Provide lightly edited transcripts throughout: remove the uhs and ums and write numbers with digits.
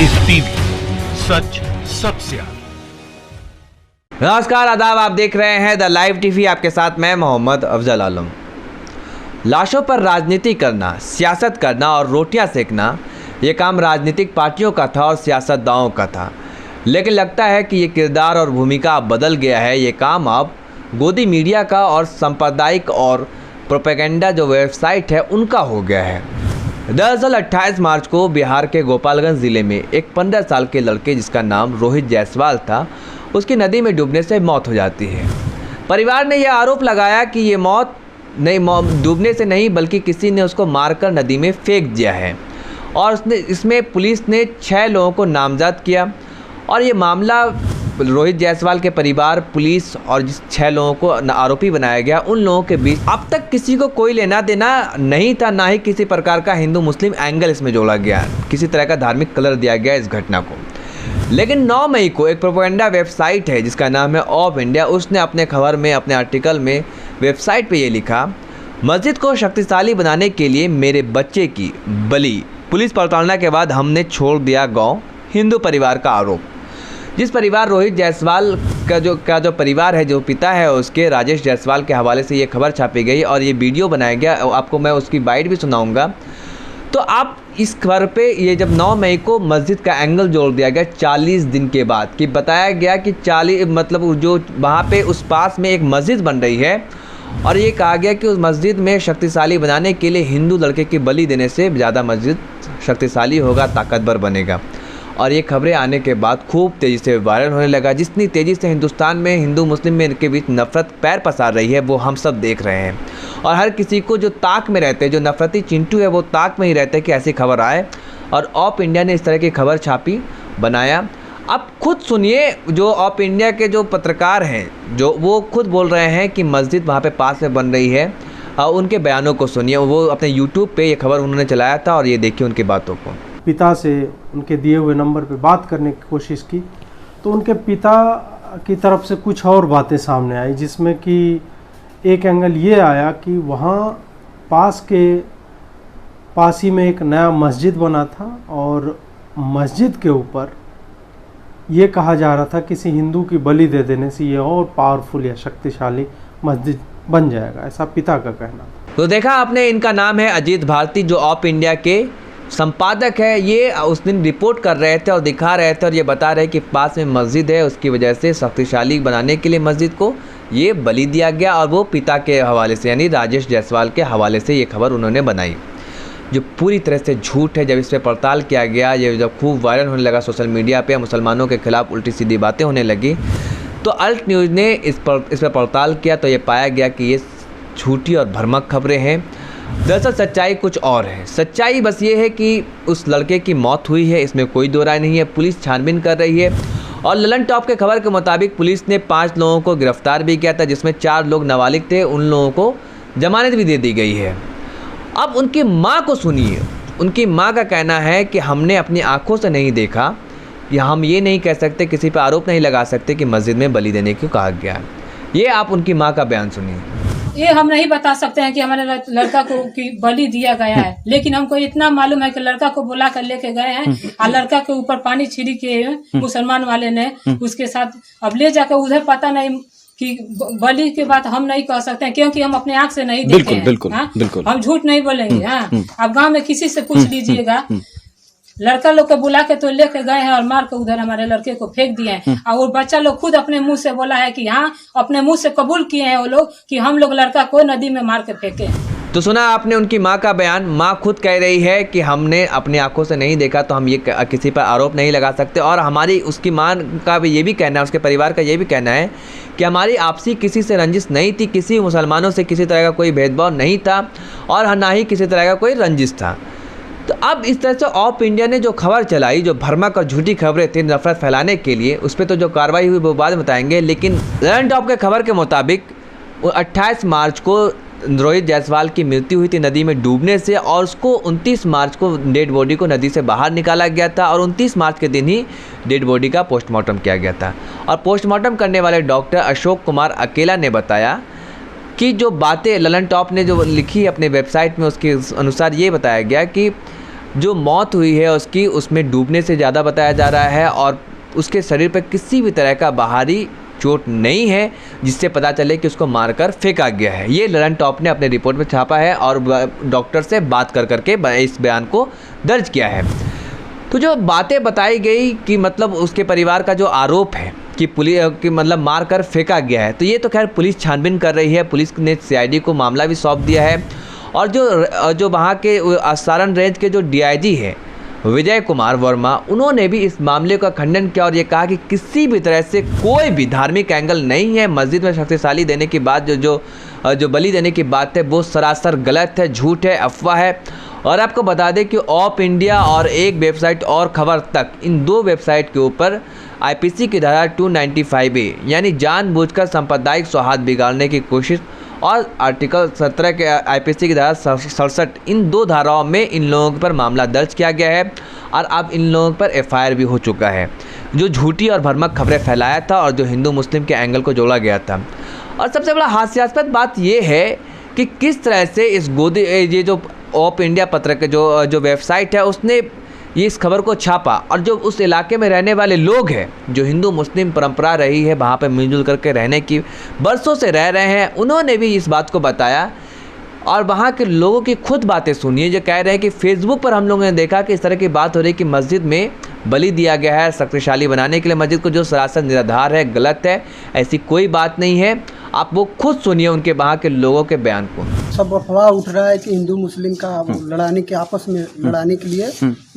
Live TV, सच सबसे आगे। नमस्कार, आदाब। आप देख रहे हैं द लाइव टीवी। आपके साथ मैं मोहम्मद अफजल आलम। लाशों पर राजनीति करना, सियासत करना और रोटियां सेकना, ये काम राजनीतिक पार्टियों का था और सियासतदानों का था। लेकिन लगता है कि ये किरदार और भूमिका अब बदल गया है। ये काम अब गोदी मीडिया का और सांप्रदायिक और प्रोपेगेंडा जो वेबसाइट है उनका हो गया है। दरअसल 28 मार्च को बिहार के गोपालगंज ज़िले में एक 15 साल के लड़के जिसका नाम रोहित जायसवाल था, उसकी नदी में डूबने से मौत हो जाती है। परिवार ने यह आरोप लगाया कि ये मौत डूबने से नहीं बल्कि किसी ने उसको मारकर नदी में फेंक दिया है और इसमें पुलिस ने 6 लोगों को नामजद किया। और ये मामला रोहित जायसवाल के परिवार, पुलिस और जिस 6 लोगों को आरोपी बनाया गया, उन लोगों के बीच अब तक किसी को कोई लेना देना नहीं था, ना ही किसी प्रकार का हिंदू मुस्लिम एंगल इसमें जोड़ा गया, किसी तरह का धार्मिक कलर दिया गया इस घटना को। लेकिन 9 मई को एक प्रोपेगेंडा वेबसाइट है जिसका नाम है ऑफ इंडिया, उसने अपने खबर में, अपने आर्टिकल में वेबसाइट पे ये लिखा, मस्जिद को शक्तिशाली बनाने के लिए मेरे बच्चे की बलि। पुलिस प्रताड़ना के बाद हमने छोड़ दिया गाँव, हिंदू परिवार का आरोप। जिस परिवार रोहित जायसवाल का जो परिवार है, जो पिता है उसके, राजेश जायसवाल के हवाले से ये खबर छापी गई और ये वीडियो बनाया गया। आपको मैं उसकी बाइट भी सुनाऊंगा। तो आप इस खबर पे ये जब 9 मई को मस्जिद का एंगल जोड़ दिया गया 40 दिन के बाद, कि बताया गया कि 40 मतलब जो वहाँ पे उस पास में एक मस्जिद बन रही है और ये कहा गया कि उस मस्जिद में शक्तिशाली बनाने के लिए हिंदू लड़के की बलि देने से ज़्यादा मस्जिद शक्तिशाली होगा, ताकतवर बनेगा। और ये खबरें आने के बाद खूब तेज़ी से वायरल होने लगा। जितनी तेज़ी से हिंदुस्तान में हिंदू मुस्लिम में के बीच नफरत पैर पसार रही है वो हम सब देख रहे हैं। और हर किसी को जो ताक में रहते हैं, जो नफरती चिंटू है, वो ताक में ही रहते हैं कि ऐसी खबर आए। और ऑफ इंडिया ने इस तरह की खबर छापी, बनाया। अब खुद सुनिए, जो ऑफ इंडिया के जो पत्रकार हैं, जो वो खुद बोल रहे हैं कि मस्जिद वहाँ पे पास में बन रही है। उनके बयानों को सुनिए। वो अपने यूट्यूब पे ये खबर उन्होंने चलाया था और ये देखिए उनकी बातों को। पिता से उनके दिए हुए नंबर पे बात करने की कोशिश की तो उनके पिता की तरफ से कुछ और बातें सामने आई, जिसमें कि एक एंगल ये आया कि वहाँ पास ही में एक नया मस्जिद बना था और मस्जिद के ऊपर ये कहा जा रहा था किसी हिंदू की बलि दे देने से ये और पावरफुल या शक्तिशाली मस्जिद बन जाएगा, ऐसा पिता का कहना। तो देखा आपने, इनका नाम है अजीत भारती, जो ऑफ इंडिया के संपादक है। ये उस दिन रिपोर्ट कर रहे थे और दिखा रहे थे और ये बता रहे कि पास में मस्जिद है, उसकी वजह से शक्तिशाली बनाने के लिए मस्जिद को ये बलि दिया गया। और वो पिता के हवाले से, यानी राजेश जायसवाल के हवाले से ये खबर उन्होंने बनाई, जो पूरी तरह से झूठ है। जब इस पर पड़ताल किया गया, ये जब खूब वायरल होने लगा सोशल मीडिया पे, मुसलमानों के खिलाफ उल्टी सीधी बातें होने लगी, तो अल्ट न्यूज़ ने इस पर पड़ताल किया तो ये पाया गया कि ये झूठी और भ्रामक खबरें हैं। दरअसल सच्चाई कुछ और है। सच्चाई बस ये है कि उस लड़के की मौत हुई है, इसमें कोई दो राय नहीं है। पुलिस छानबीन कर रही है और ललन टॉप के खबर के मुताबिक पुलिस ने 5 लोगों को गिरफ्तार भी किया था, जिसमें 4 लोग नाबालिग थे। उन लोगों को जमानत भी दे दी गई है। अब उनकी माँ को सुनिए। उनकी माँ का कहना है कि हमने अपनी आंखों से नहीं देखा, या हम ये नहीं कह सकते, किसी पर आरोप नहीं लगा सकते कि मस्जिद में बलि देने को कहा गया है। ये आप उनकी माँ का बयान सुनिए। ये हम नहीं बता सकते हैं कि हमारे लड़का को की बलि दिया गया है, लेकिन हमको इतना मालूम है कि लड़का को बुला कर लेके गए हैं और लड़का के ऊपर पानी छिड़के मुसलमान वाले ने उसके साथ। अब ले जाकर उधर पता नहीं कि बलि के बात हम नहीं कह सकते हैं, क्योंकि हम अपने आंख से नहीं देखे हैं। बिल्कुल। हम झूठ नहीं बोलेंगे। अब गाँव में किसी से पूछ लीजिएगा, लड़का लोग को बुला के तो लेके गए हैं और मार के उधर हमारे लड़के को फेंक दिए हैं। और वो बच्चा लोग खुद अपने मुंह से बोला है कि हाँ, अपने मुंह से कबूल किए हैं वो लोग कि हम लोग लड़का को नदी में मार के फेंके। तो सुना आपने उनकी माँ का बयान। माँ खुद कह रही है कि हमने अपनी आंखों से नहीं देखा, तो हम ये किसी पर आरोप नहीं लगा सकते। और हमारी, उसकी माँ का भी ये भी कहना है, उसके परिवार का ये भी कहना है कि हमारी आपसी किसी से रंजिश नहीं थी, किसी मुसलमानों से किसी तरह का कोई भेदभाव नहीं था और ना ही किसी तरह का कोई रंजिश था। तो अब इस तरह से ऑफ इंडिया ने जो खबर चलाई, जो भ्रामक और झूठी खबरें थी नफरत फैलाने के लिए, उस पर तो जो कार्रवाई हुई वो बाद में बताएंगे। लेकिन ललन टॉप के खबर के मुताबिक 28 मार्च को रोहित जायसवाल की मृत्यु हुई थी नदी में डूबने से, और उसको 29 मार्च को डेड बॉडी को नदी से बाहर निकाला गया था और 29 मार्च के दिन ही डेड बॉडी का पोस्टमार्टम किया गया था। और पोस्टमार्टम करने वाले डॉक्टर अशोक कुमार अकेला ने बताया कि जो बातें ललन टॉप ने जो लिखी अपने वेबसाइट में, उसके अनुसार ये बताया गया कि जो मौत हुई है उसकी, उसमें डूबने से ज़्यादा बताया जा रहा है और उसके शरीर पर किसी भी तरह का बाहरी चोट नहीं है जिससे पता चले कि उसको मारकर फेंका गया है। ये ललन टॉप ने अपने रिपोर्ट में छापा है और डॉक्टर से बात कर करके इस बयान को दर्ज किया है। तो जो बातें बताई गई कि मतलब उसके परिवार का जो आरोप है कि पुलिस कि मतलब मार कर फेंका गया है, तो ये तो खैर पुलिस छानबीन कर रही है। पुलिस ने CID को मामला भी सौंप दिया है और जो वहाँ के सारण रेंज के जो DIG है विजय कुमार वर्मा, उन्होंने भी इस मामले का खंडन किया और ये कहा कि किसी भी तरह से कोई भी धार्मिक एंगल नहीं है। मस्जिद में शक्तिशाली देने की बात जो बलि देने की बात है वो सरासर गलत है, झूठ है, अफवाह है। और आपको बता दें कि ऑफ इंडिया और एक वेबसाइट और खबर तक, इन 2 वेबसाइट के ऊपर IPC की धारा 295A यानी जानबूझकर सांप्रदायिक सौहार्द बिगाड़ने की कोशिश और आर्टिकल 17 के IPC की धारा 67, इन 2 धाराओं में इन लोगों पर मामला दर्ज किया गया है और अब इन लोगों पर FIR भी हो चुका है, जो झूठी और भ्रामक खबरें फैलाया था और जो हिंदू मुस्लिम के एंगल को जोड़ा गया था। और सबसे बड़ा हास्यास्पद बात यह है कि किस तरह से ये जो ऑफ इंडिया पत्र के जो वेबसाइट है उसने ये इस खबर को छापा और जो उस इलाके में रहने वाले लोग हैं, जो हिंदू मुस्लिम परंपरा रही है वहाँ पे मिलजुल करके रहने की बरसों से रह रहे हैं, उन्होंने भी इस बात को बताया और वहाँ के लोगों की खुद बातें सुनिए जो कह रहे हैं कि फेसबुक पर हम लोगों ने देखा कि इस तरह की बात हो रही है कि मस्जिद में बलि दिया गया है शक्तिशाली बनाने के लिए मस्जिद को, जो सरासर निराधार है, गलत है, ऐसी कोई बात नहीं है। आप वो खुद सुनिए उनके वहाँ के लोगों के बयान को। सब अफवाह उठ रहा है कि हिंदू मुस्लिम का लड़ाने के आपस में लड़ाने के लिए,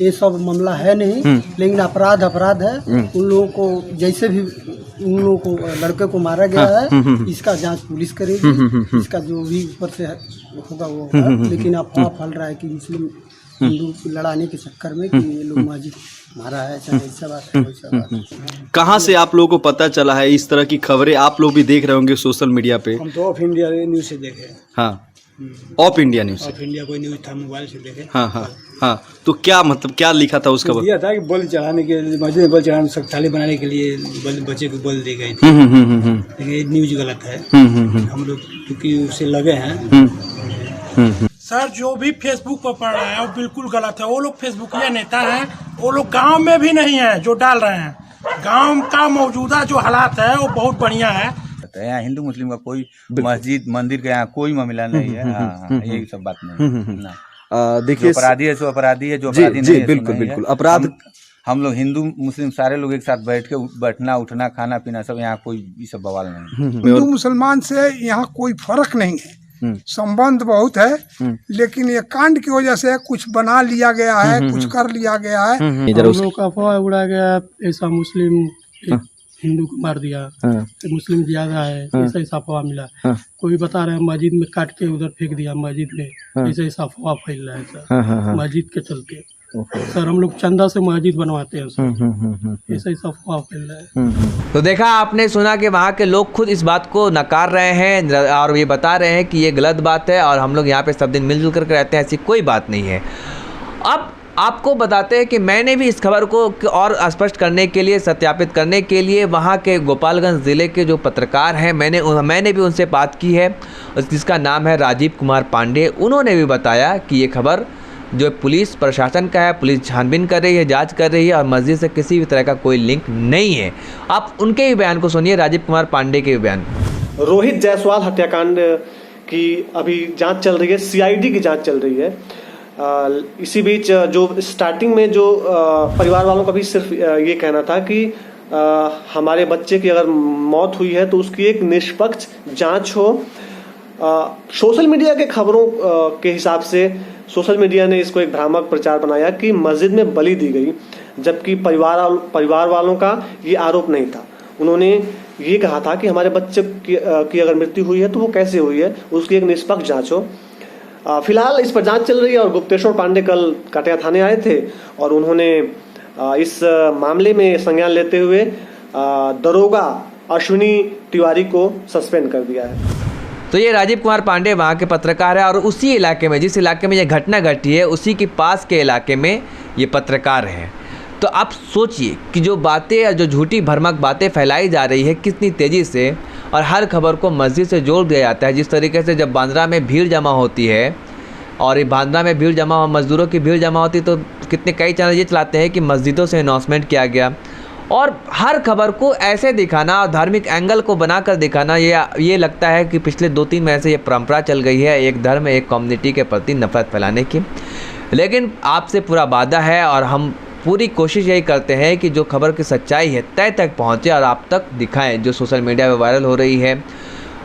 ये सब मामला है नहीं, लेकिन अपराध है। उन लोगों को जैसे भी उन लोगों को लड़के को मारा गया है, इसका जांच पुलिस करेगी, इसका जो भी ऊपर से होगा वो होगा। लेकिन अफवाह फैल रहा है कि मुस्लिम हिंदू लड़ाने के चक्कर में कि ये लोग मस्जिद मारा है, चाहे ऐसा बात है वैसा बात। कहाँ से आप लोगों को पता चला है इस तरह की खबरें? आप लोग भी देख रहे होंगे सोशल मीडिया पे। हम तो ऑफ इंडिया न्यूज़ से देखे। हाँ, of India news. Of India कोई न्यूज़ था, मोबाइल से देखे। हाँ। तो क्या मतलब क्या लिखा था उसका? दिया था कि बलि चढ़ाने के लिए, मस्जिद में बलि चढ़ाने शक्तिशाली बनाने के लिए बच्चे को बलि दी गई थी। लेकिन ये न्यूज़ गलत है। हम लोग क्योंकि उससे लगे हैं। सर जो भी फेसबुक पर पढ़ रहा है वो बिल्कुल गलत है। वो लोग फेसबुकिया नेता हैं, वो लोग गांव में भी नहीं है जो डाल रहे हैं। गांव का मौजूदा जो हालात है वो बहुत बढ़िया है। यहाँ हिंदू मुस्लिम का कोई मस्जिद मंदिर का यहाँ कोई मामला नहीं है। यही सब बात नहीं। देखिए, अपराधी है सो अपराधी है, जो अपराधी नहीं है बिल्कुल अपराध। हम लोग हिंदू मुस्लिम सारे लोग एक साथ बैठना उठना खाना पीना सब, यहाँ कोई ये सब बवाल नहीं। हिंदू मुसलमान से यहाँ कोई फर्क नहीं है, संबंध बहुत है, लेकिन ये कांड की वजह से कुछ बना लिया गया है, कुछ कर लिया गया है। हम लोग का अफवाह उड़ा गया, ऐसा मुस्लिम हिंदू को मार दिया, मुस्लिम ज्यादा है, ऐसा अफवाह मिला। कोई बता रहे हैं मस्जिद में काट के उधर फेंक दिया मस्जिद में, ऐसा अफवाह फैल रहा है सर मस्जिद के चलते। सर हम लोग चंदा से मस्जिद बनवाते हैं सर, ऐसा अफवाह फैल रहा है। तो देखा आपने, सुना कि वहाँ के लोग खुद इस बात को नकार रहे हैं और ये बता रहे हैं कि ये गलत बात है और हम लोग यहाँ पे सब दिन मिलजुल कर रहते हैं, ऐसी कोई बात नहीं है। अब आपको बताते हैं कि मैंने भी इस खबर को और स्पष्ट करने के लिए, सत्यापित करने के लिए वहाँ के गोपालगंज ज़िले के जो पत्रकार हैं, मैंने भी उनसे बात की है, जिसका नाम है राजीव कुमार पांडे। उन्होंने भी बताया कि ये खबर जो पुलिस प्रशासन का है, पुलिस छानबीन कर रही है, जांच कर रही है और मस्जिद से किसी भी तरह का कोई लिंक नहीं है। आप उनके भी बयान को सुनिए, राजीव कुमार पांडे के भी बयान। रोहित जायसवाल हत्याकांड की अभी जांच चल रही है, CID की जांच चल रही है। इसी बीच जो स्टार्टिंग में जो परिवार वालों का भी सिर्फ ये कहना था कि हमारे बच्चे की अगर मौत हुई है तो उसकी एक निष्पक्ष जांच हो। सोशल मीडिया के खबरों के हिसाब से सोशल मीडिया ने इसको एक भ्रामक प्रचार बनाया कि मस्जिद में बलि दी गई, जबकि परिवार वालों का ये आरोप नहीं था। उन्होंने ये कहा था कि हमारे बच्चे की अगर मृत्यु हुई है तो वो कैसे हुई है, उसकी एक निष्पक्ष जांच हो। फिलहाल इस पर जांच चल रही है और गुप्तेश्वर पांडे कल कटिया थाने आए थे और उन्होंने इस मामले में संज्ञान लेते हुए दरोगा अश्विनी तिवारी को सस्पेंड कर दिया है। तो ये राजीव कुमार पांडे वहाँ के पत्रकार है और उसी इलाके में, जिस इलाके में ये घटना घटी है, उसी के पास के इलाके में ये पत्रकार है। तो आप सोचिए कि जो बातें, जो झूठी भ्रामक बातें फैलाई जा रही है कितनी तेज़ी से, और हर खबर को मस्जिद से जोड़ दिया जाता है। जिस तरीके से जब बांद्रा में भीड़ जमा होती है और ये बांद्रा में भीड़ जमा हो, मज़दूरों की भीड़ जमा होती तो कितने कई चैनल ये चलाते हैं कि मस्जिदों से अनाउंसमेंट किया गया, और हर खबर को ऐसे दिखाना और धार्मिक एंगल को बनाकर दिखाना, ये लगता है कि पिछले 2-3 महीने से ये परंपरा चल गई है एक धर्म एक कम्युनिटी के प्रति नफरत फैलाने की। लेकिन आपसे पूरा वादा है और हम पूरी कोशिश यही करते हैं कि जो खबर की सच्चाई है तय तक पहुँचे और आप तक दिखाएं। जो सोशल मीडिया पे वायरल हो रही है,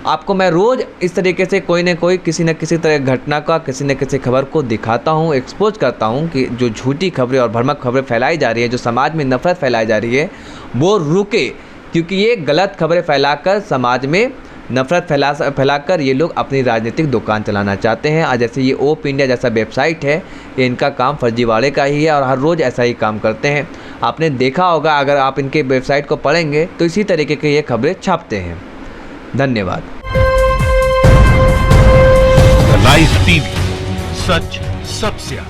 आपको मैं रोज़ इस तरीके से कोई न कोई किसी न किसी तरह घटना का किसी न किसी खबर को दिखाता हूँ, एक्सपोज करता हूँ कि जो झूठी खबरें और भ्रामक खबरें फैलाई जा रही है, जो समाज में नफरत फैलाई जा रही है वो रुके, क्योंकि ये गलत खबरें फैलाकर समाज में नफरत फैलाकर ये लोग अपनी राजनीतिक दुकान चलाना चाहते हैं। आज जैसे ये ओप इंडिया जैसा वेबसाइट है, ये इनका काम फर्जीवाड़े का ही है और हर रोज़ ऐसा ही काम करते हैं। आपने देखा होगा, अगर आप इनके वेबसाइट को पढ़ेंगे तो इसी तरीके के ये खबरें छापते हैं। धन्यवाद। लाइव टीवी, सच सबसे आगे।